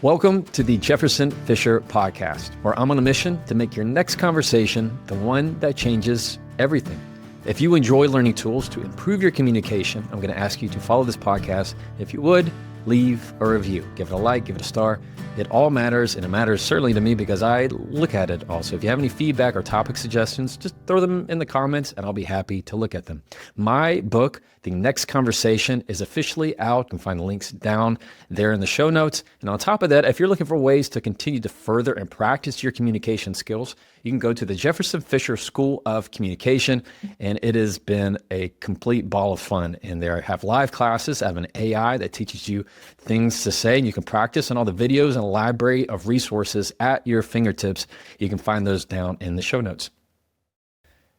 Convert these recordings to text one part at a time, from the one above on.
Welcome to the Jefferson Fisher Podcast, where I'm on a mission to make your next conversation the one that changes everything. If you enjoy learning tools to improve your communication, I'm going to ask you to follow this podcast. If you would, leave a review. Give it a like, give it a star. It all matters, and it matters certainly to me because I look at it also. If you have any feedback or topic suggestions, just throw them in the comments and I'll be happy to look at them. My book, The Next Conversation, is officially out. You can find the links down there in the show notes. And on top of that, if you're looking for ways to continue to further and practice your communication skills, you can go to the Jefferson Fisher School of Communication, and it has been a complete ball of fun in there. I have live classes. I have an AI that teaches you things to say, and you can practice, and all the videos and a library of resources at your fingertips. You can find those down in the show notes.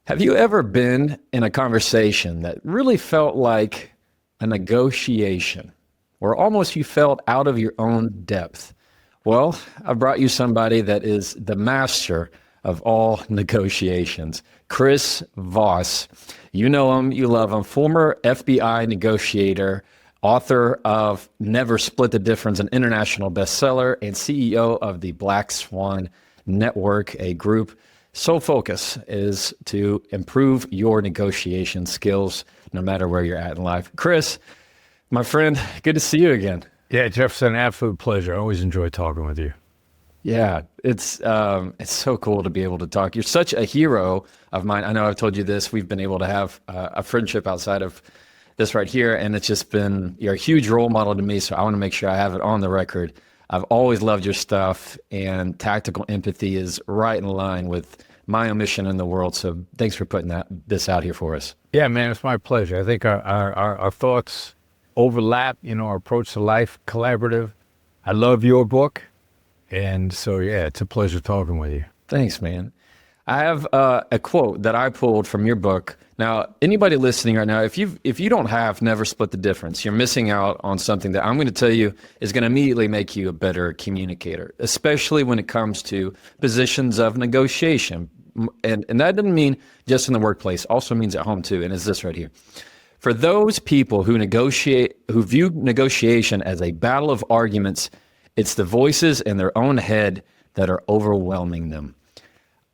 Have you ever been in a conversation that really felt like a negotiation, or almost you felt out of your own depth? Well, I brought you somebody that is the master of all negotiations, Chris Voss. You know him, you love him, former FBI negotiator, author of Never Split the Difference, an international bestseller, and CEO of the Black Swan Network, a group sole focus is to improve your negotiation skills no matter where you're at in life. Chris, my friend, good to see you again. Yeah, Jefferson, absolute pleasure. I always enjoy talking with you. Yeah, it's so cool to be able to talk. You're such a hero of mine. I know I've told you this. We've been able to have a friendship outside of this right here, and it's just been, you're a huge role model to me, so I want to make sure I have it on the record. I've always loved your stuff, and tactical empathy is right in line with my own mission in the world. So thanks for putting this out here for us. Yeah, man, it's my pleasure. I think our thoughts overlap, our approach to life, collaborative. I love your book. And so, yeah, it's a pleasure talking with you. Thanks, man. I have a quote that I pulled from your book. Now, anybody listening right now, if you don't have Never Split the Difference, you're missing out on something that I'm going to tell you is going to immediately make you a better communicator, especially when it comes to positions of negotiation. And that doesn't mean just in the workplace, also means at home too. And it's this right here. For those people who view negotiation as a battle of arguments, it's the voices in their own head that are overwhelming them.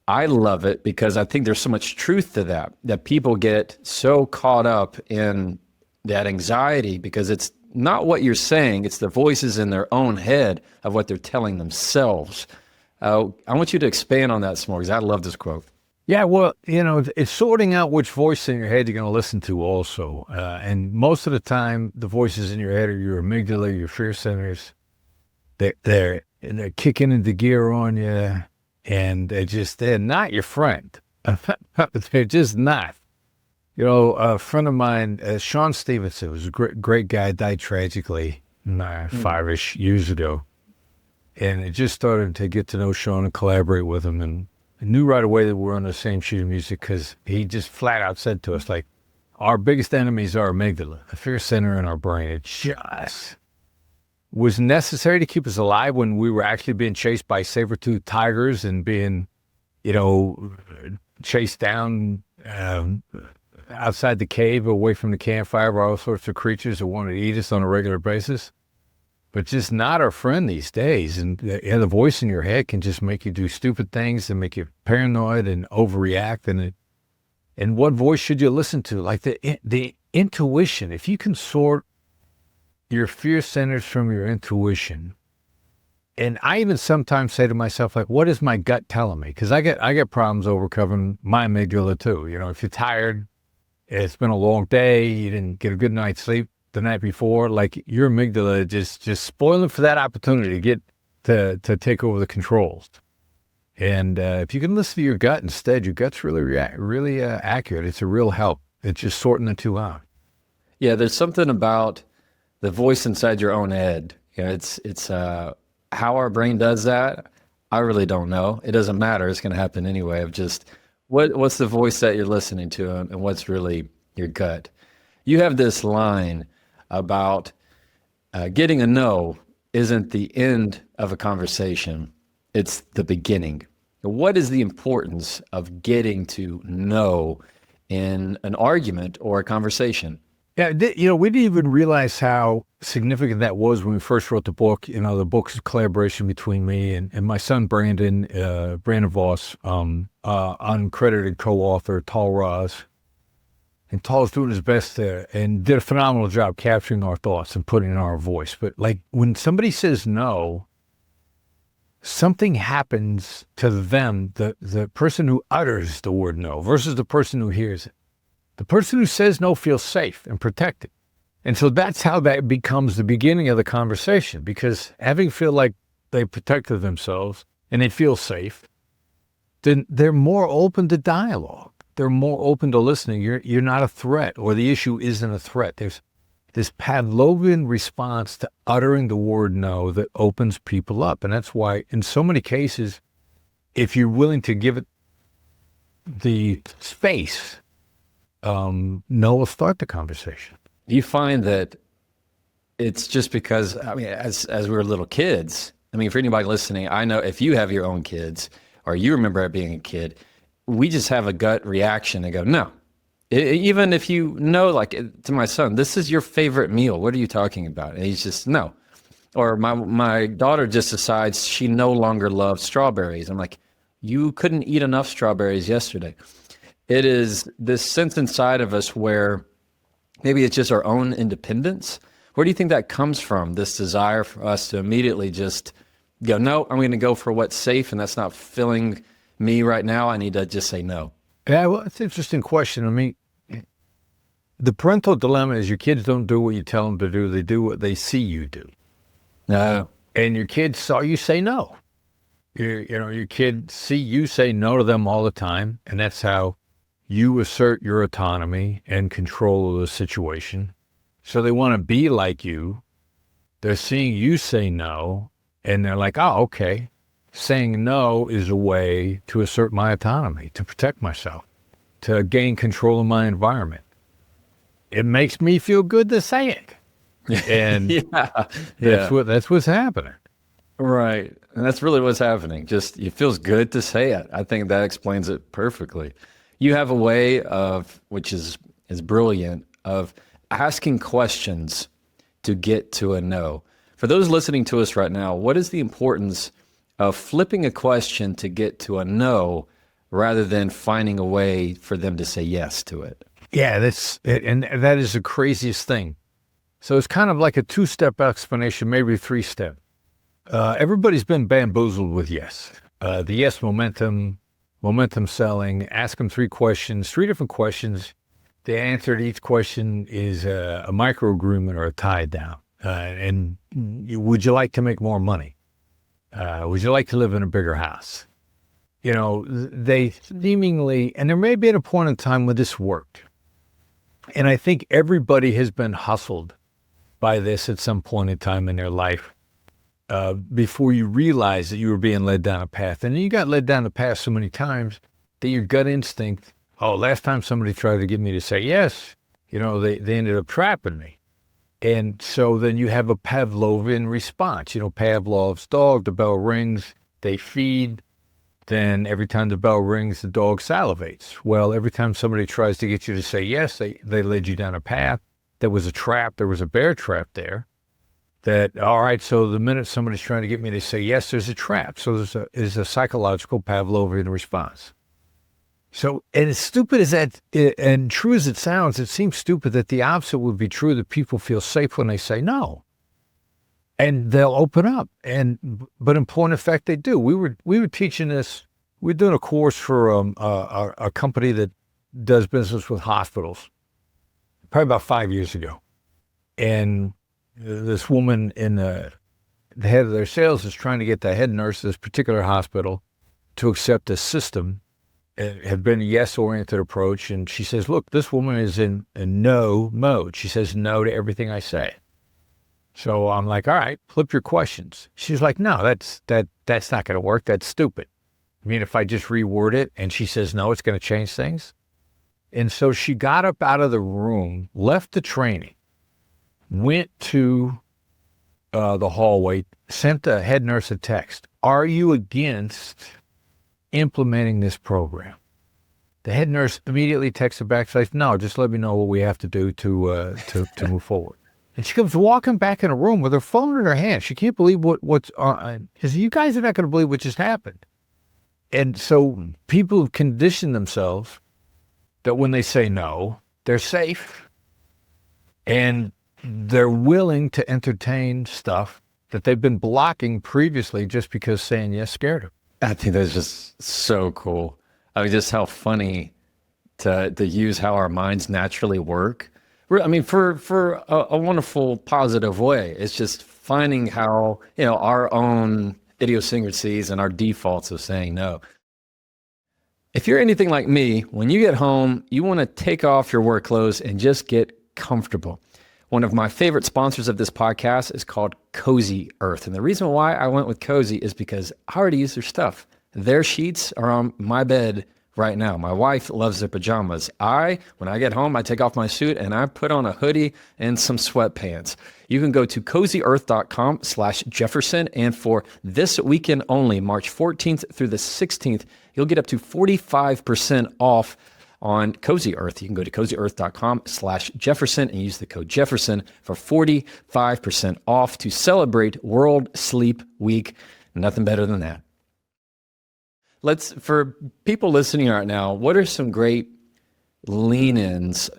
I love it because I think there's so much truth to that people get so caught up in that anxiety because it's not what you're saying, it's the voices in their own head of what they're telling themselves. I want you to expand on that some more because I love this quote. Yeah, well, it's sorting out which voice in your head you're going to listen to also. And most of the time, the voices in your head are your amygdala, your fear centers. They're kicking into gear on you, and they're not your friend. They're just not. A friend of mine, Sean Stevenson, was a great guy, died tragically 5-ish years ago. And I just started to get to know Sean and collaborate with him, and I knew right away that we were on the same sheet of music because he just flat out said to us, like, our biggest enemies are our amygdala, the fear center in our brain. It just was necessary to keep us alive when we were actually being chased by saber-toothed tigers and being, chased down outside the cave, away from the campfire by all sorts of creatures that wanted to eat us on a regular basis. But just not our friend these days. And the voice in your head can just make you do stupid things and make you paranoid and overreact. And what voice should you listen to? Like the intuition. If you can sort your fear centers from your intuition. And I even sometimes say to myself, like, what is my gut telling me? Because I get problems overcoming my amygdala too. If you're tired, it's been a long day, you didn't get a good night's sleep the night before, like your amygdala just spoiling for that opportunity to get to take over the controls. And if you can listen to your gut instead, your gut's really accurate. It's a real help. It's just sorting the two out. Yeah, there's something about the voice inside your own head. It's how our brain does that. I really don't know. It doesn't matter. It's going to happen anyway. Of just what's the voice that you're listening to, and what's really your gut. You have this line about getting a no isn't the end of a conversation. It's the beginning. What is the importance of getting to know in an argument or a conversation? Yeah, we didn't even realize how significant that was when we first wrote the book. The book's a collaboration between me and my son, Brandon Voss, uncredited co-author, Tal Raz. And Tal's doing his best there and did a phenomenal job capturing our thoughts and putting in our voice. But like when somebody says no, something happens to them, the person who utters the word no versus the person who hears it. The person who says no feels safe and protected. And so that's how that becomes the beginning of the conversation, because having feel like they protected themselves and they feel safe, then they're more open to dialogue. They're more open to listening. You're not a threat, or the issue isn't a threat. There's this Pavlovian response to uttering the word no that opens people up. And that's why in so many cases, if you're willing to give it the space, no will start the conversation. You find that it's just because, as we were little kids, for anybody listening, I know if you have your own kids or you remember being a kid, we just have a gut reaction and go, no. Even if you know, like to my son, this is your favorite meal. What are you talking about? And he's just, no. Or my daughter just decides she no longer loves strawberries. I'm like, you couldn't eat enough strawberries yesterday. It is this sense inside of us where maybe it's just our own independence. Where do you think that comes from, this desire for us to immediately just go, no, I'm going to go for what's safe, and that's not filling me right now. I need to just say no. Yeah, well, it's an interesting question. The parental dilemma is your kids don't do what you tell them to do. They do what they see you do. No. And your kids saw you say no. Your kids see you say no to them all the time, and that's how you assert your autonomy and control of the situation. So they want to be like you. They're seeing you say no, and they're like, oh, okay. Saying no is a way to assert my autonomy, to protect myself, to gain control of my environment. It makes me feel good to say it. And that's what's happening. Right. And that's really what's happening. Just, it feels good to say it. I think that explains it perfectly. You have a way of, which is brilliant, of asking questions to get to a no. For those listening to us right now, what is the importance of flipping a question to get to a no rather than finding a way for them to say yes to it? Yeah, and that is the craziest thing. So it's kind of like a two-step explanation, maybe three-step. Everybody's been bamboozled with yes. The yes momentum selling, ask them three different questions. The answer to each question is a micro agreement or a tie down. And would you like to make more money? Would you like to live in a bigger house? They seemingly, and there may be at a point in time when this worked. And I think everybody has been hustled by this at some point in time in their life before you realize that you were being led down a path. And you got led down the path so many times that your gut instinct, last time somebody tried to get me to say yes, they ended up trapping me. And so then you have a Pavlovian response. Pavlov's dog, the bell rings, they feed. Then every time the bell rings, the dog salivates. Well, every time somebody tries to get you to say yes, they led you down a path. There was a trap. There was a bear trap there. That, all right, so the minute somebody's trying to get me to say yes, there's a trap. So there's a psychological Pavlovian response. So, and as stupid as that, and true as it sounds, it seems stupid that the opposite would be true, that people feel safe when they say no. And they'll open up. But in point of fact, they do. We were teaching this. We were doing a course for a company that does business with hospitals, probably about 5 years ago. And this woman the head of their sales is trying to get the head nurse of this particular hospital to accept a system. It had been a yes-oriented approach. And she says, look, this woman is in a no mode. She says no to everything I say. So I'm like, all right, flip your questions. She's like, no, that's not going to work. That's stupid. If I just reword it and she says no, it's going to change things. And so she got up out of the room, left the training, went to the hallway, sent the head nurse a text. Are you against implementing this program? The head nurse immediately texted back, says, "No, just let me know what we have to do to move forward." And she comes walking back in a room with her phone in her hand. She can't believe what's on. She says, "You guys are not going to believe what just happened." And so people have conditioned themselves that when they say no, they're safe, and they're willing to entertain stuff that they've been blocking previously just because saying yes scared them. I think that's just so cool. I mean, just how funny to use how our minds naturally work. I mean, for a wonderful, positive way. It's just finding how, our own idiosyncrasies and our defaults of saying no. If you're anything like me, when you get home, you want to take off your work clothes and just get comfortable. One of my favorite sponsors of this podcast is called Cozy Earth. And the reason why I went with Cozy is because I already use their stuff. Their sheets are on my bed right now. My wife loves their pajamas. When I get home, I take off my suit and I put on a hoodie and some sweatpants. You can go to cozyearth.com/Jefferson. And for this weekend only, March 14th through the 16th, you'll get up to 45% off on Cozy Earth. You can go to cozyearth.com/Jefferson and use the code Jefferson for 45% off to celebrate World Sleep Week. Nothing better than that. For people listening right now, what are some great lean-ins,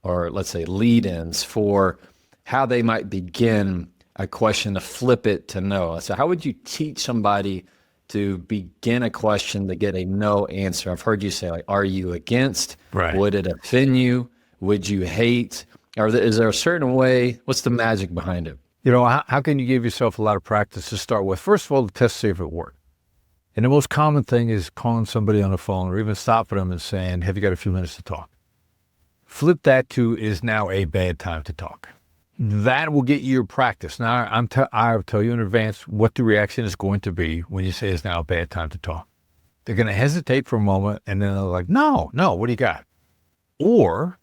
or let's say lead-ins for how they might begin a question to flip it to no? So how would you teach somebody to begin a question to get a no answer? I've heard you say, like, are you against? Right. Would it offend you? Would you hate? Is there a certain way? What's the magic behind it? How can you give yourself a lot of practice to start with? First of all, to test to see if it works. And the most common thing is calling somebody on the phone or even stopping them and saying, "Have you got a few minutes to talk?" Flip that to, "Is now a bad time to talk?" That will get you your practice. Now, I'll tell you in advance what the reaction is going to be when you say it's now a bad time to talk. They're going to hesitate for a moment, and then they're like, no, what do you got? Or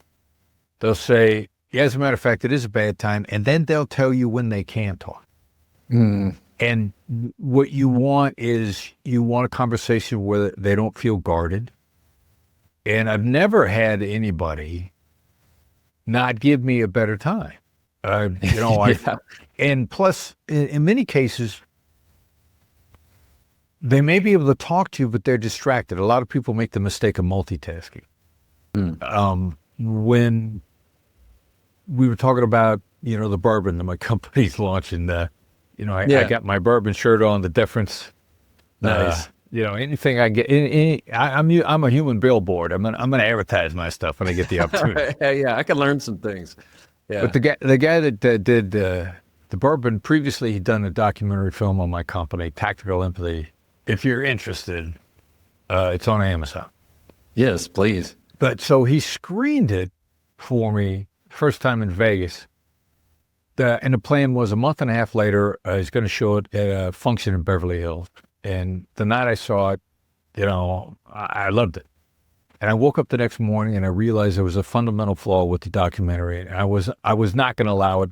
they'll say, "Yeah, as a matter of fact, it is a bad time," and then they'll tell you when they can talk. And what you want is a conversation where they don't feel guarded. And I've never had anybody not give me a better time. Yeah. And plus, in many cases, they may be able to talk to you, but they're distracted. A lot of people make the mistake of multitasking. When we were talking about, the bourbon that my company's launching, I got my bourbon shirt on, the difference. Nice. Anything I get, I'm a human billboard. I'm gonna advertise my stuff when I get the opportunity. Yeah, I can learn some things. Yeah. But the guy that did the bourbon previously, he'd done a documentary film on my company, Tactical Empathy. If you're interested, it's on Amazon. Yes, please. But so he screened it for me first time in Vegas. And the plan was a month and a half later, he's going to show it at a function in Beverly Hills. And the night I saw it, I loved it. And I woke up the next morning and I realized there was a fundamental flaw with the documentary. And I was not going to allow it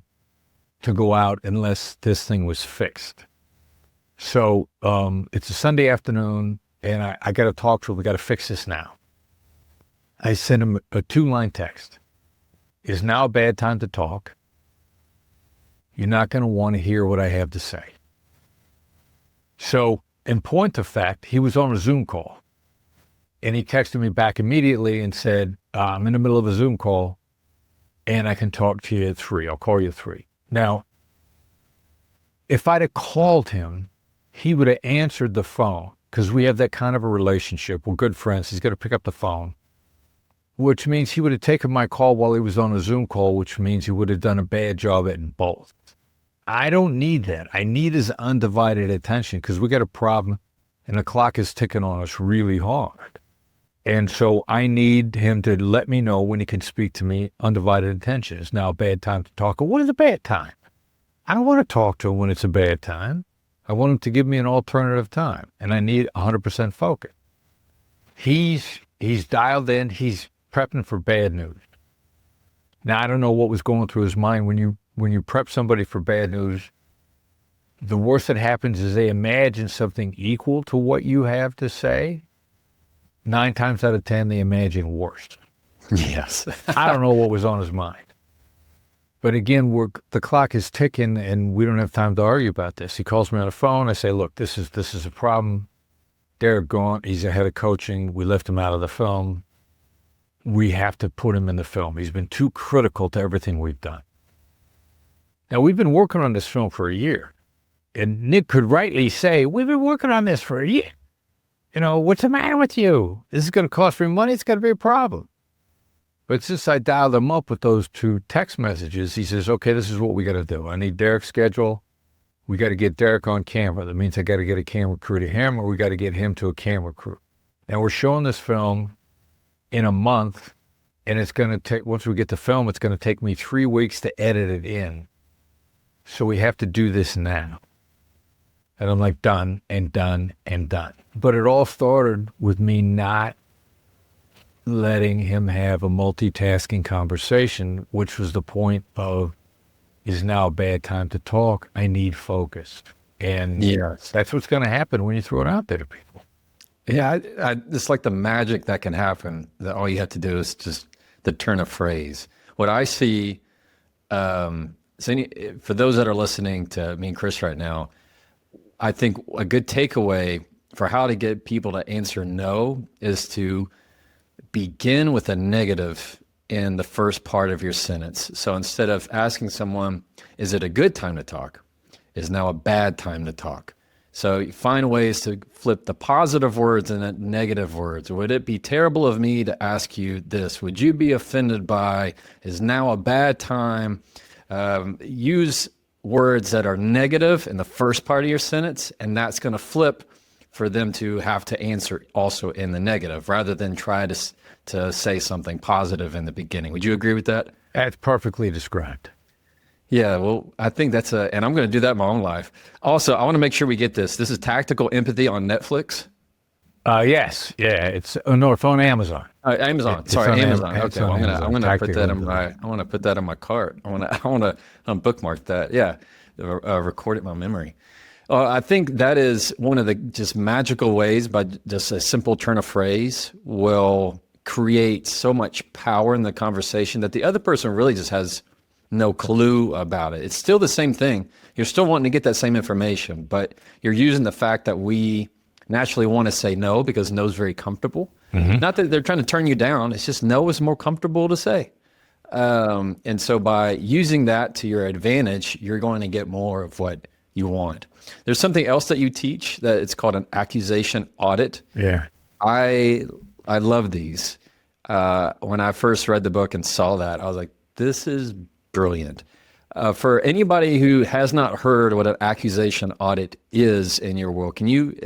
to go out unless this thing was fixed. So it's a Sunday afternoon and I got to talk to him. We got to fix this now. I sent him a 2-line text. "Is now a bad time to talk? You're not going to want to hear what I have to say." So, in point of fact, he was on a Zoom call. And he texted me back immediately and said, "I'm in the middle of a Zoom call, and I can talk to you at 3. I'll call you at 3. Now, if I'd have called him, he would have answered the phone, because we have that kind of a relationship. We're good friends. He's going to pick up the phone, which means he would have taken my call while he was on a Zoom call, which means he would have done a bad job at both. I don't need that. I need his undivided attention, because we got a problem and the clock is ticking on us really hard. And so I need him to let me know when he can speak to me. Undivided attention. Is now a bad time to talk. Or what is a bad time? I don't want to talk to him when it's a bad time. I want him to give me an alternative time, and I need 100% focus. He's dialed in. He's prepping for bad news. Now, I don't know what was going through his mind when you prep somebody for bad news. The worst that happens is they imagine something equal to what you have to say, 9 times out of 10, they imagine worse. Yes. I don't know what was on his mind. But again, the clock is ticking, and we don't have time to argue about this. He calls me on the phone. I say, look, this is a problem. Derek gone. He's ahead of coaching. We left him out of the film. We have to put him in the film. He's been too critical to everything we've done. Now, we've been working on this film for a year. And Nick could rightly say, we've been working on this for a year. You know, what's the matter with you? This is going to cost me money. It's going to be a problem. But since I dialed him up with those 2 text messages, he says, okay, this is what we got to do. I need Derek's schedule. We got to get Derek on camera. That means I got to get a camera crew to him, or we got to get him to a camera crew. And we're showing this film in a month, and it's going to take, once we get the film, it's going to take me 3 weeks to edit it in. So we have to do this now. And I'm like, done and done and done. But it all started with me not letting him have a multitasking conversation, which was the point of, is now a bad time to talk. I need focus. And Yes. that's what's going to happen when you throw it out there to people. Yeah, it's like the magic that can happen, that all you have to do is just the turn of phrase. What I see, for those that are listening to me and Chris right now, I think a good takeaway for how to get people to answer no is to begin with a negative in the first part of your sentence. So instead of asking someone, is it a good time to talk? Is now a bad time to talk? So you find ways to flip the positive words and the negative words. Would it be terrible of me to ask you this? Would you be offended by, is now a bad time? Use words that are negative in the first part of your sentence, and that's going to flip for them to have to answer also in the negative, rather than try to say something positive in the beginning. Would you agree with that? That's perfectly described. Yeah, well, I think and I'm going to do that in my own life. Also, I want to make sure we get this. This is Tactical Empathy on Netflix. Yes. Yeah. It's on Amazon. Amazon. It's Sorry, on Amazon. Amazon. Okay, well, I'm going to put that Tactical I want to put that in my cart. I want to bookmark that. Yeah, record it in my memory. I think that is one of the just magical ways, by just a simple turn of phrase will create so much power in the conversation that the other person really just has no clue about it. It's still the same thing. You're still wanting to get that same information, but you're using the fact that we naturally want to say no because no is very comfortable. Mm-hmm. Not that they're trying to turn you down. It's just no is more comfortable to say. And so by using that to your advantage, you're going to get more of what you want. There's something else that you teach that it's called an accusation audit. Yeah. I love these. When I first read the book and saw that, I was like, this is brilliant. For anybody who has not heard what an accusation audit is in your world, can you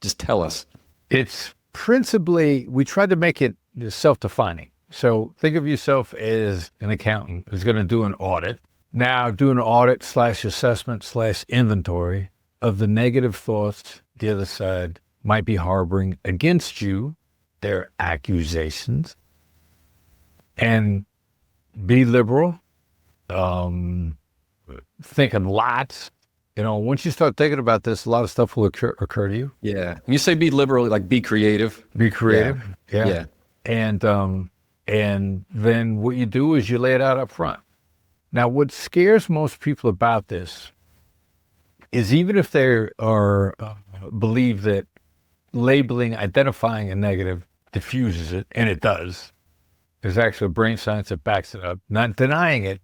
just tell us? It's principally, we tried to make it self-defining. So think of yourself as an accountant who's going to do an audit. Now do an audit / assessment / inventory of the negative thoughts the other side might be harboring against you, their accusations, and be liberal. Think a lot. You know, once you start thinking about this, a lot of stuff will occur to you. Yeah. When you say be liberal, like be creative. Be creative. Yeah. And then what you do is you lay it out up front. Now, what scares most people about this is, even if they are believe that labeling, identifying a negative diffuses it, and it does. There's actually brain science that backs it up. Not denying it.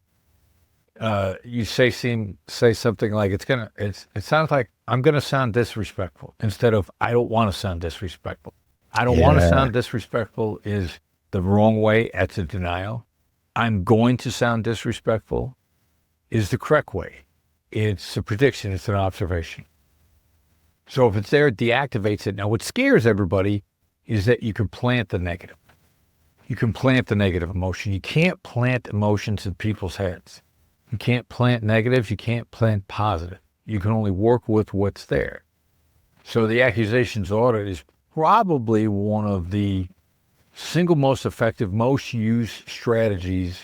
You say something like it sounds like I'm gonna sound disrespectful, instead of I don't want to sound disrespectful. I don't want to sound disrespectful is the wrong way. That's a denial. I'm going to sound disrespectful is the correct way. It's a prediction. It's an observation. So if it's there, it deactivates it. Now, what scares everybody is that you can plant the negative. You can plant the negative emotion. You can't plant emotions in people's heads. You can't plant negatives. You can't plant positive. You can only work with what's there. So the accusations audit is probably one of the single most effective, most used strategies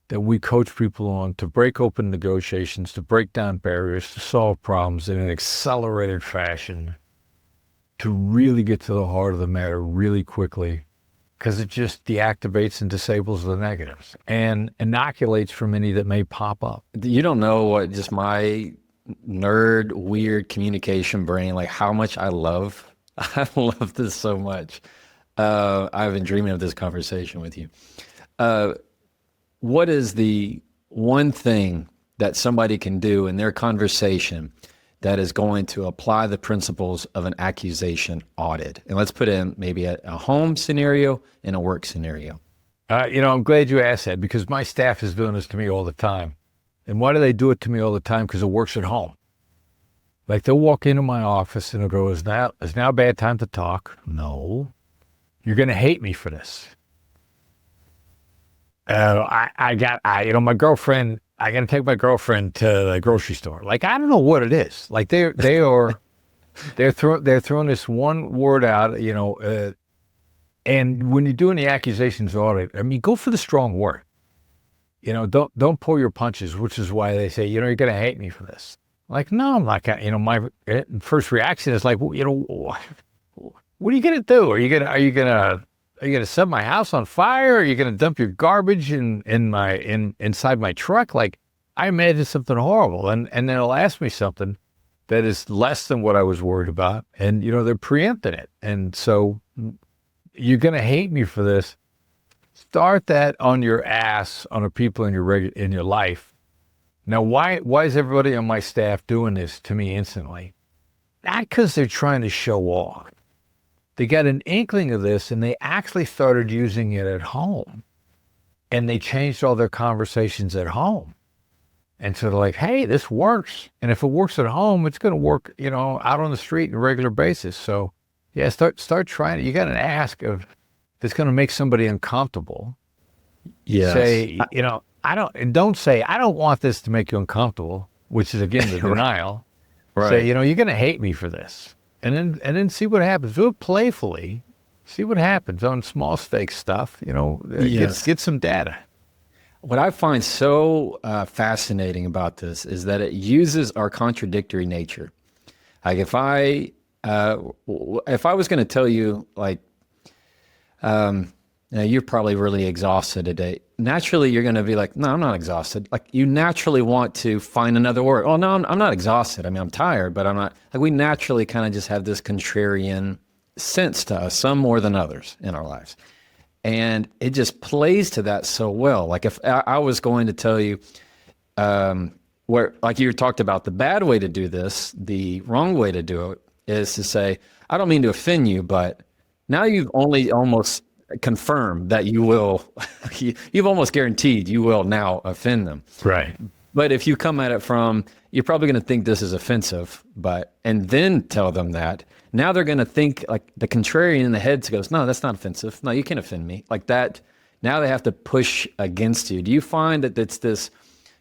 that we coach people on to break open negotiations, to break down barriers, to solve problems in an accelerated fashion. to really get to the heart of the matter really quickly, because it just deactivates and disables the negatives and inoculates from any that may pop up. You don't know what just my nerd, weird communication brain, like how much I love this so much. I've been dreaming of this conversation with you. What is the one thing that somebody can do in their conversation that is going to apply the principles of an accusation audit? And let's put in maybe a home scenario and a work scenario. I'm glad you asked that, because my staff is doing this to me all the time. And why do they do it to me all the time? Because it works at home. Like, they'll walk into my office and they'll go, is now a bad time to talk? No. You're going to hate me for this. My girlfriend, I got to take my girlfriend to the grocery store. Like, I don't know what it is. Like, they're throwing this one word out, and when you're doing the accusations audit, I mean, go for the strong word. Don't pull your punches, which is why they say, you're going to hate me for this. Like, no, I'm not going to. My first reaction is like, what are you going to do? Are you going to set my house on fire? Are you going to dump your garbage inside my truck? Like, I imagine something horrible. And then they'll ask me something that is less than what I was worried about. And, they're preempting it. And so you're going to hate me for this. Start that on your ass on the people in your life. Now, why is everybody on my staff doing this to me instantly? Not because they're trying to show off. They got an inkling of this, and they actually started using it at home. And they changed all their conversations at home. And so they're like, hey, this works. And if it works at home, it's going to work, out on the street on a regular basis. So, yeah, start trying it. You got an ask of that's going to make somebody uncomfortable. Yes. Say, don't say, I don't want this to make you uncomfortable, which is, again, the denial. Right. Say, you're going to hate me for this. And then see what happens. Do it playfully. See what happens on small stakes stuff. Yes. Get some data. What I find so fascinating about this is that it uses our contradictory nature. Like, if I was going to tell you, like, you're probably really exhausted today. Naturally, you're going to be like, no, I'm not exhausted. Like, you naturally want to find another word. Oh, no, I'm not exhausted. I mean, I'm tired, but I'm not. Like, we naturally kind of just have this contrarian sense to us, some more than others in our lives. And it just plays to that so well. Like, if I was going to tell you, where, like you talked about, the bad way to do this, the wrong way to do it is to say, I don't mean to offend you, but now you've only almost confirmed that you will, you've almost guaranteed you will now offend them. Right. But if you come at it from, you're probably going to think this is offensive, and then tell them that, now they're going to think, like, the contrarian in the head goes, no, that's not offensive. No, you can't offend me. Like that, now they have to push against you. Do you find that it's this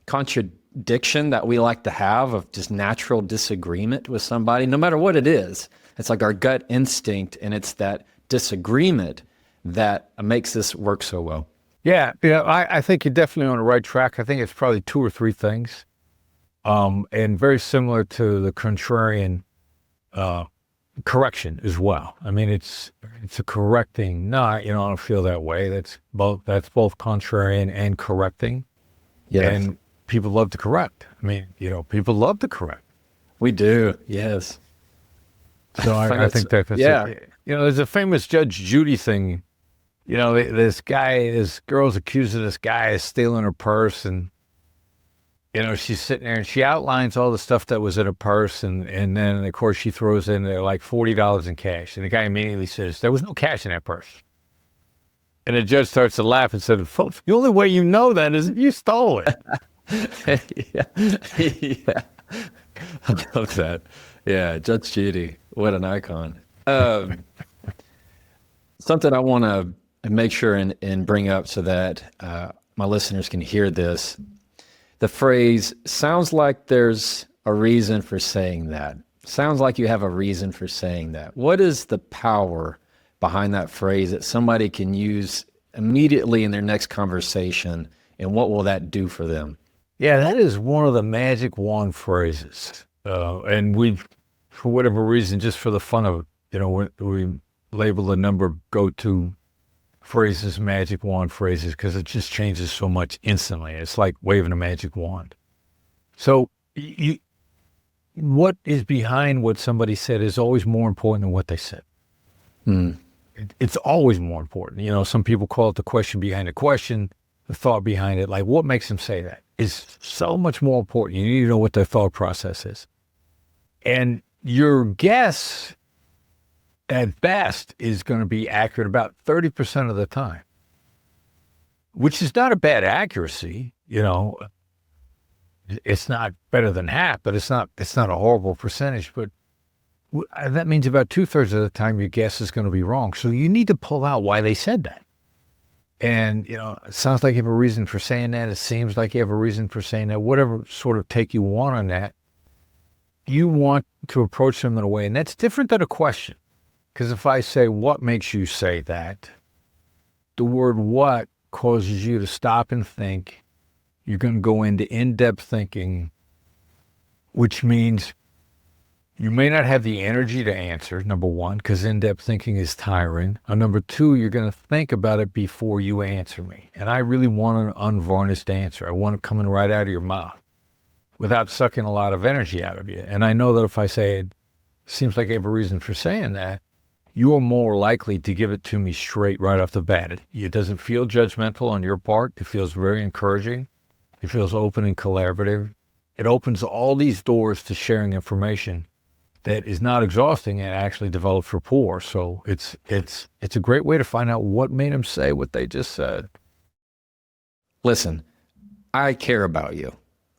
contradiction that we like to have of just natural disagreement with somebody, no matter what it is? It's like our gut instinct, and it's that disagreement that makes this work so well. Yeah, I think you're definitely on the right track. I think it's probably two or three things, and very similar to the contrarian correction as well. I mean, it's a correcting. No, I don't feel that way. That's both contrarian and correcting. Yes. And people love to correct. I mean, people love to correct. We do. Yes. So I think that's yeah. it. There's a famous Judge Judy thing. This girl's accusing this guy of stealing her purse, and she's sitting there and she outlines all the stuff that was in her purse, and then of course she throws in there like $40 in cash, and the guy immediately says, there was no cash in that purse. And the judge starts to laugh and said, the only way you know that is if you stole it. Yeah. I love that. Yeah, Judge Judy, what an icon. Something I want to make sure and bring up so that my listeners can hear this. The phrase, sounds like there's a reason for saying that. Sounds like you have a reason for saying that. What is the power behind that phrase that somebody can use immediately in their next conversation, and what will that do for them? Yeah, that is one of the magic wand phrases. And we, for whatever reason, just for the fun of we label a number of go-to phrases, magic wand phrases, because it just changes so much instantly. It's like waving a magic wand. So what is behind what somebody said is always more important than what they said. It's always more important. Some people call it the question behind the question, the thought behind it. Like, what makes them say that is so much more important. You need to know what their thought process is. And your guess, at best, is going to be accurate about 30% of the time, which is not a bad accuracy. It's not better than half, but it's not a horrible percentage. But that means about 2/3 of the time your guess is going to be wrong. So you need to pull out why they said that. And, it sounds like you have a reason for saying that. It seems like you have a reason for saying that. Whatever sort of take you want on that, you want to approach them in a way. And that's different than a question. Because if I say, what makes you say that? The word what causes you to stop and think. You're going to go into in-depth thinking, which means you may not have the energy to answer, number one, because in-depth thinking is tiring. And number two, you're going to think about it before you answer me. And I really want an unvarnished answer. I want it coming right out of your mouth without sucking a lot of energy out of you. And I know that if I say it seems like I have a reason for saying that, you are more likely to give it to me straight right off the bat. It doesn't feel judgmental on your part. It feels very encouraging. It feels open and collaborative. It opens all these doors to sharing information that is not exhausting and actually develops rapport. So it's a great way to find out what made them say what they just said. Listen, I care about you.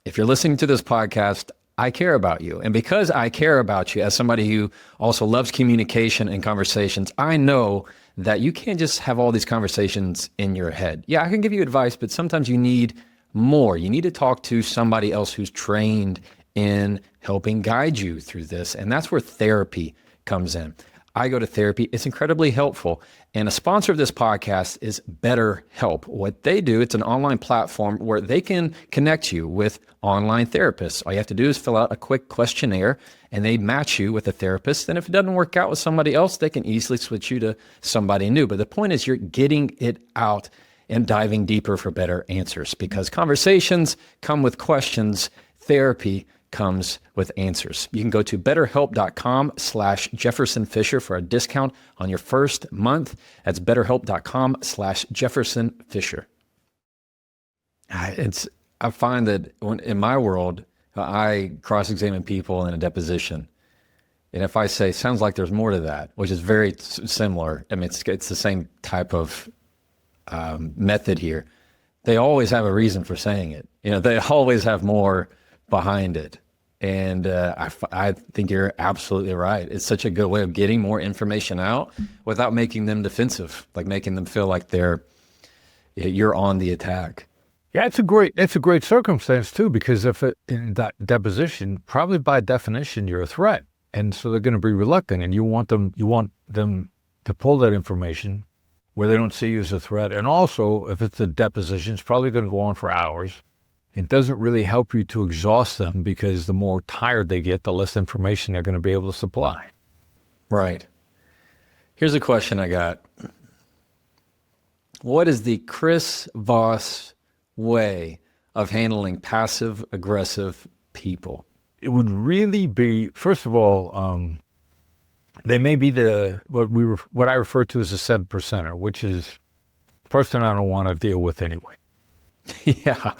If you're listening to this podcast, I care about you. And because I care about you, as somebody who also loves communication and conversations, I know that you can't just have all these conversations in your head. Yeah, I can give you advice, but sometimes you need more. You need to talk to somebody else who's trained in helping guide you through this. And that's where therapy comes in. I go to therapy. It's incredibly helpful. And a sponsor of this podcast is BetterHelp. What they do, it's an online platform where they can connect you with online therapists. All you have to do is fill out a quick questionnaire and they match you with a therapist. And if it doesn't work out with somebody else, they can easily switch you to somebody new. But the point is you're getting it out and diving deeper for better answers, because conversations come with questions. Therapy comes with answers. You can go to betterhelp.com/Jefferson Fisher for a discount on your first month. That's betterhelp.com/Jefferson Fisher. I find that in my world, I cross-examine people in a deposition. And if I say, sounds like there's more to that, which is very similar. I mean, it's the same type of method here. They always have a reason for saying it. They always have more behind it. And I think you're absolutely right. It's such a good way of getting more information out without making them defensive, like making them feel like you're on the attack. Yeah, it's a great circumstance too, because if in that deposition, probably by definition, you're a threat. And so they're going to be reluctant, and you want them to pull that information where they don't see you as a threat. And also, if it's a deposition, it's probably going to go on for hours. It doesn't really help you to exhaust them, because the more tired they get, the less information they're going to be able to supply. Right. Here's a question I got. What is the Chris Voss way of handling passive-aggressive people? It would really be, first of all, they may be what I refer to as a 7%er, which is the person I don't want to deal with anyway. Yeah.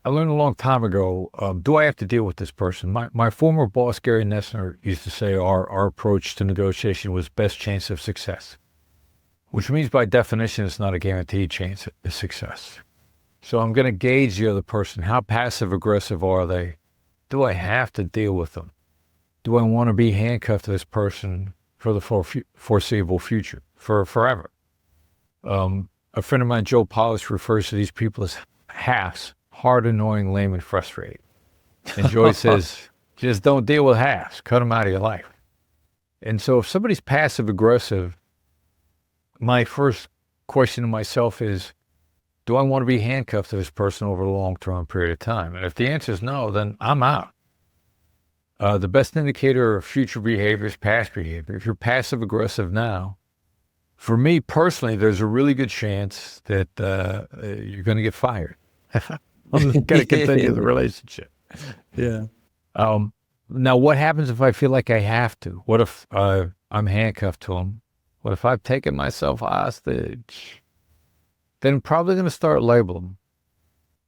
I learned a long time ago, do I have to deal with this person? My former boss, Gary Nessner, used to say our approach to negotiation was best chance of success, which means by definition it's not a guaranteed chance of success. So I'm going to gauge the other person. How passive-aggressive are they? Do I have to deal with them? Do I want to be handcuffed to this person for the foreseeable future, for forever? A friend of mine, Joe Polish, refers to these people as halves: hard, annoying, lame, and frustrating. And Joy says, just don't deal with halves. Cut them out of your life. And so if somebody's passive-aggressive, my first question to myself is, do I want to be handcuffed to this person over a long-term period of time? And if the answer is no, then I'm out. The best indicator of future behavior is past behavior. If you're passive aggressive now, for me personally, there's a really good chance that you're going to get fired. I'm going to continue the relationship. Yeah. Now, what happens if I feel like I have to? What if I'm handcuffed to him? What if I've taken myself hostage? Then I'm probably going to start labeling.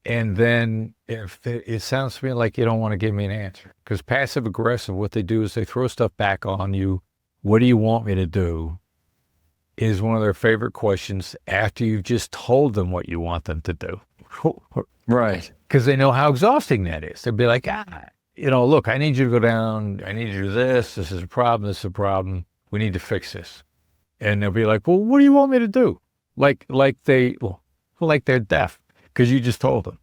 And then if it sounds to me like you don't want to give me an answer, because passive aggressive, what they do is they throw stuff back on you. What do you want me to do? Is one of their favorite questions after you've just told them what you want them to do. Right. Because they know how exhausting that is. They'll be like, look, I need you to go down. I need you to do this. This is a problem. This is a problem. We need to fix this. And they'll be like, well, what do you want me to do? Like they're deaf because you just told them.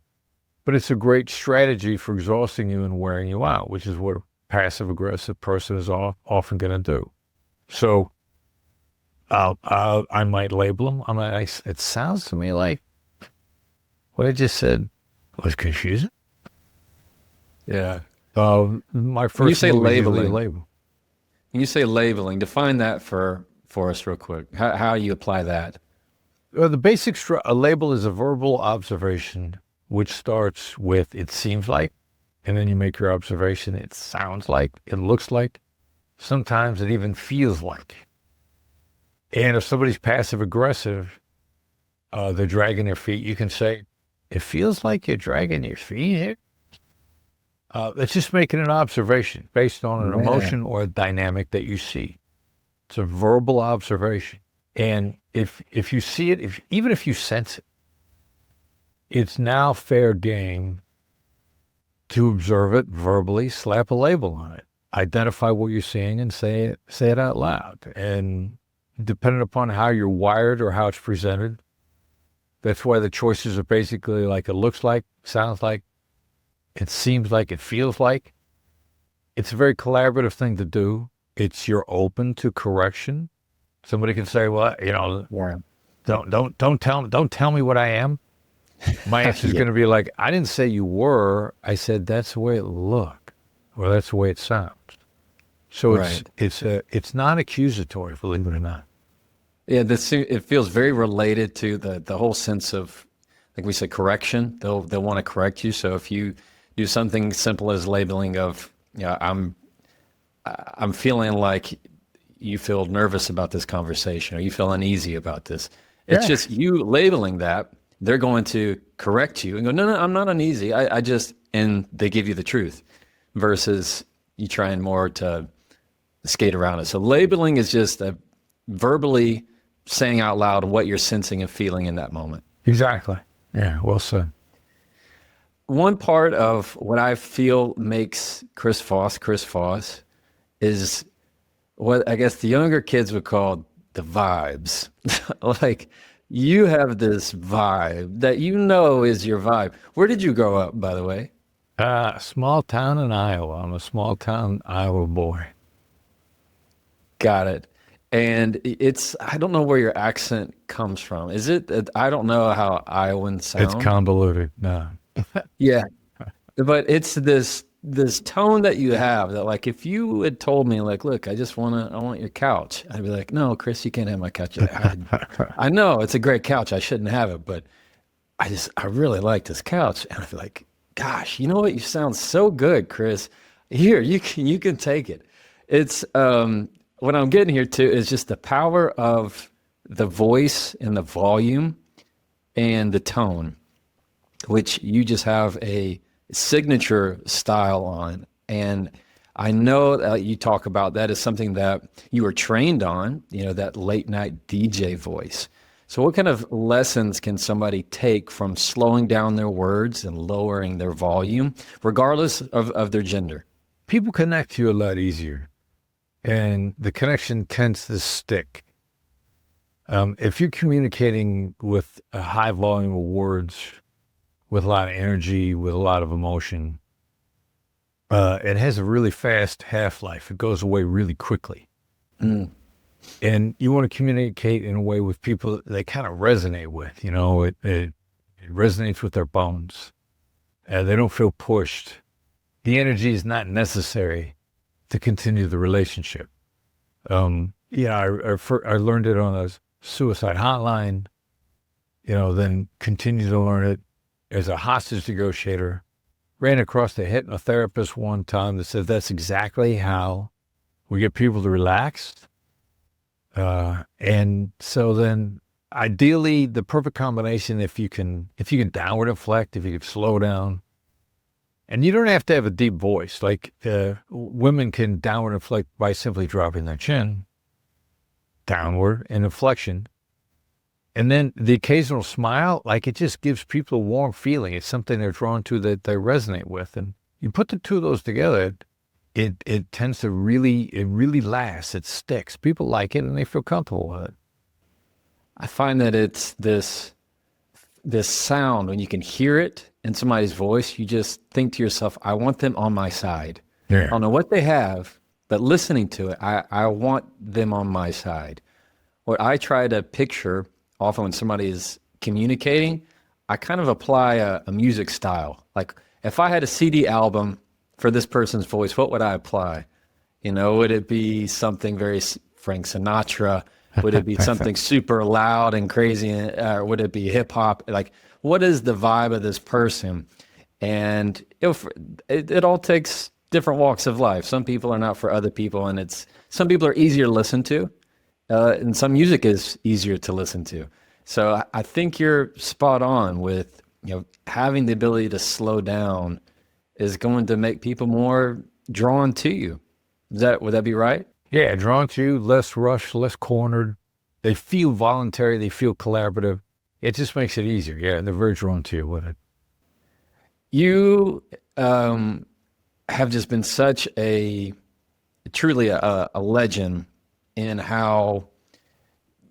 But it's a great strategy for exhausting you and wearing you out, which is what a passive-aggressive person is often going to do. So I might label them. It sounds to me like what I just said was confusing. Yeah. My first when you say labeling. when you say labeling, define that for us real quick. How you apply that? Well, the basic a label is a verbal observation, which starts with "it seems like," and then you make your observation. It sounds like, it looks like, sometimes it even feels like. And if somebody's passive aggressive, they're dragging their feet. You can say, "It feels like you're dragging your feet here." It's just making an observation based on an emotion or a dynamic that you see. It's a verbal observation. And if you see it, even if you sense it, it's now fair game to observe it verbally, slap a label on it, identify what you're seeing, and say it out loud. And depending upon how you're wired or how it's presented, that's why the choices are basically like it looks like, sounds like, it seems like, it feels like. It's a very collaborative thing to do. You're open to correction. Somebody can say, well, don't tell me what I am. My answer is going to be like, I didn't say you were. I said that's the way it looked, or that's the way it sounds. So it's not accusatory, believe it or not. Yeah, it feels very related to the whole sense of, like we said, correction. They'll want to correct you. So if you do something simple as labeling of, I'm feeling like you feel nervous about this conversation, or you feel uneasy about this. It's just you labeling that. They're going to correct you and go, no, I'm not uneasy. I just, and they give you the truth versus you trying more to skate around it. So labeling is just verbally saying out loud what you're sensing and feeling in that moment. Exactly. Yeah, well said. One part of what I feel makes Chris Voss is what I guess the younger kids would call the vibes. Like, you have this vibe that is your vibe. Where did you grow up, by the way? Small town in Iowa. I'm a small town Iowa boy. Got it. And I don't know where your accent comes from. Is it, I don't know how Iowans sound. It's convoluted. No. Yeah. But it's this tone that you have that, like, if you had told me, like, look, I want your couch, I'd be like, no, Chris, you can't have my couch. I know it's a great couch. I shouldn't have it, but I really like this couch. And I'd be like, gosh, you know what? You sound so good, Chris. Here, you can take it. It's, what I'm getting here to is just the power of the voice and the volume and the tone, which you just have a signature style on. And I know that you talk about that as something that you were trained on, that late night DJ voice. So what kind of lessons can somebody take from slowing down their words and lowering their volume, regardless of their gender? People connect to you a lot easier, and the connection tends to stick. If you're communicating with a high volume of words, with a lot of energy, with a lot of emotion, it has a really fast half-life. It goes away really quickly. Mm. And you want to communicate in a way with people that they kind of resonate with. It resonates with their bones. They don't feel pushed. The energy is not necessary to continue the relationship. I learned it on a suicide hotline, then continued to learn it as a hostage negotiator. Ran across a hypnotherapist one time that said that's exactly how we get people to relax. And so then ideally the perfect combination, if you can downward inflect, if you can slow down, and you don't have to have a deep voice. Like women can downward inflect by simply dropping their chin downward in inflection. And then the occasional smile, like it just gives people a warm feeling. It's something they're drawn to that they resonate with. And you put the two of those together, it tends to it really lasts. It sticks. People like it and they feel comfortable with it. I find that it's this sound, when you can hear it in somebody's voice, you just think to yourself, I want them on my side. Yeah. I don't know what they have, but listening to it, I want them on my side. What I try to picture often when somebody is communicating, I kind of apply a music style. Like if I had a CD album for this person's voice, what would I apply? Would it be something very Frank Sinatra? Would it be something super loud and crazy? Or would it be hip hop? Like, what is the vibe of this person? And it all takes different walks of life. Some people are not for other people, and some people are easier to listen to, and some music is easier to listen to. So I think you're spot on with having the ability to slow down is going to make people more drawn to you. Would that be right? Yeah, drawn to you, less rushed, less cornered. They feel voluntary. They feel collaborative. It just makes it easier. Yeah, they're very drawn to you with it. You have just been such truly a legend in how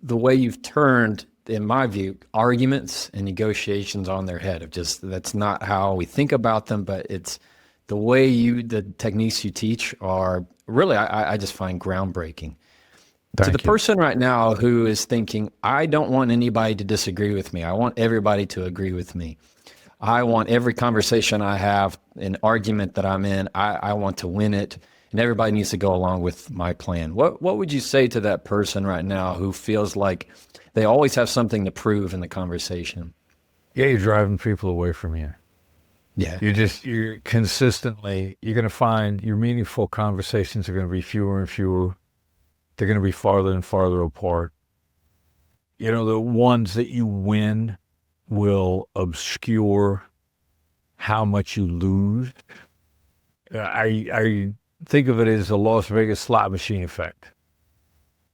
the way you've turned, in my view, arguments and negotiations on their head. That's not how we think about them, but it's the way the techniques you teach are really, I just find groundbreaking. To the person right now who is thinking, I don't want anybody to disagree with me. I want everybody to agree with me. I want every conversation I have, an argument that I'm in, I want to win it, and everybody needs to go along with my plan. What would you say to that person right now who feels like they always have something to prove in the conversation? Yeah, you're driving people away from you. Yeah. You're consistently, you're going to find your meaningful conversations are going to be fewer and fewer. They're going to be farther and farther apart. The ones that you win will obscure how much you lose. I think of it as a Las Vegas slot machine effect.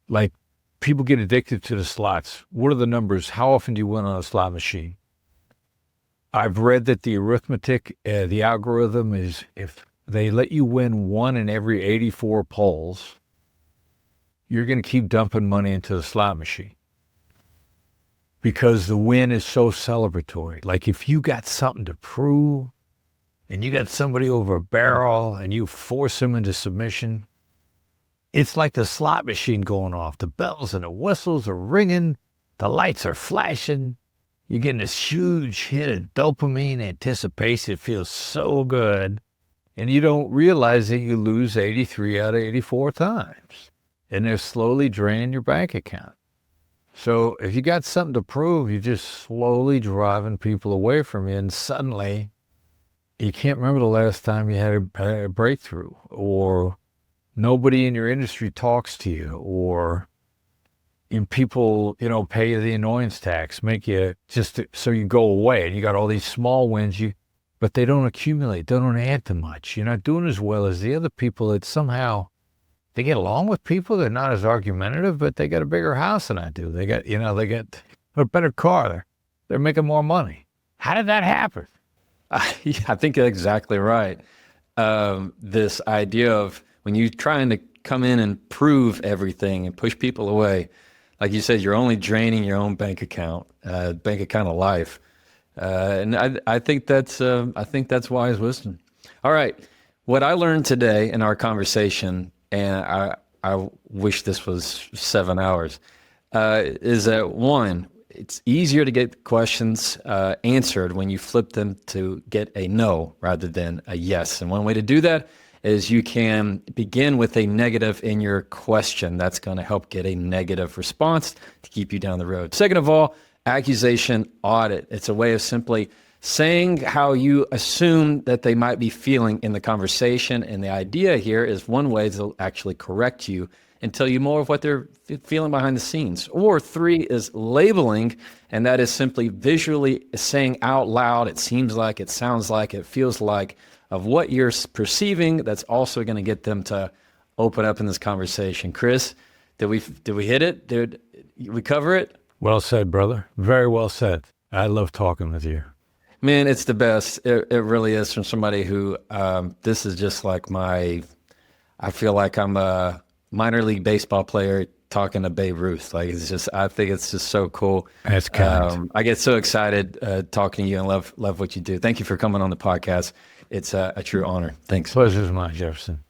Like, people get addicted to the slots. What are the numbers? How often do you win on a slot machine? I've read that the arithmetic, the algorithm is if they let you win one in every 84 polls, you're going to keep dumping money into the slot machine because the win is so celebratory. Like if you got something to prove and you got somebody over a barrel and you force them into submission, it's like the slot machine going off. The bells and the whistles are ringing. The lights are flashing. You're getting this huge hit of dopamine anticipation. It feels so good. And you don't realize that you lose 83 out of 84 times. And they're slowly draining your bank account. So if you got something to prove, you're just slowly driving people away from you. And suddenly, you can't remember the last time you had a breakthrough. Or nobody in your industry talks to you. Or people, pay you the annoyance tax, make you so you go away, and you got all these small wins, but they don't accumulate, they don't add to much. You're not doing as well as the other people that somehow they get along with people. They're not as argumentative, but they got a bigger house than I do. They got, they got a better car. They're making more money. How did that happen? I think you're exactly right. This idea of when you're trying to come in and prove everything and push people away, like you said, you're only draining your own bank account of life, and I think that's wise wisdom. All right, what I learned today in our conversation, and I wish this was 7 hours, is that one, it's easier to get questions answered when you flip them to get a no rather than a yes, and one way to do that is you can begin with a negative in your question. That's going to help get a negative response to keep you down the road. Second of all, accusation audit. It's a way of simply saying how you assume that they might be feeling in the conversation. And the idea here is one way they'll actually correct you and tell you more of what they're feeling behind the scenes. Or 3 is labeling, and that is simply visually saying out loud, it seems like, it sounds like, it feels like, of what you're perceiving. That's also going to get them to open up in this conversation. Chris, did we hit it? Did we cover it? Well said, brother. Very well said. I love talking with you. Man, it's the best. It really is, from somebody who, this is just like I feel like I'm a minor league baseball player talking to Babe Ruth. Like, I think it's just so cool. That's kind. I get so excited talking to you and love what you do. Thank you for coming on the podcast. It's a true honor. Thanks. Pleasure's mine, Jefferson.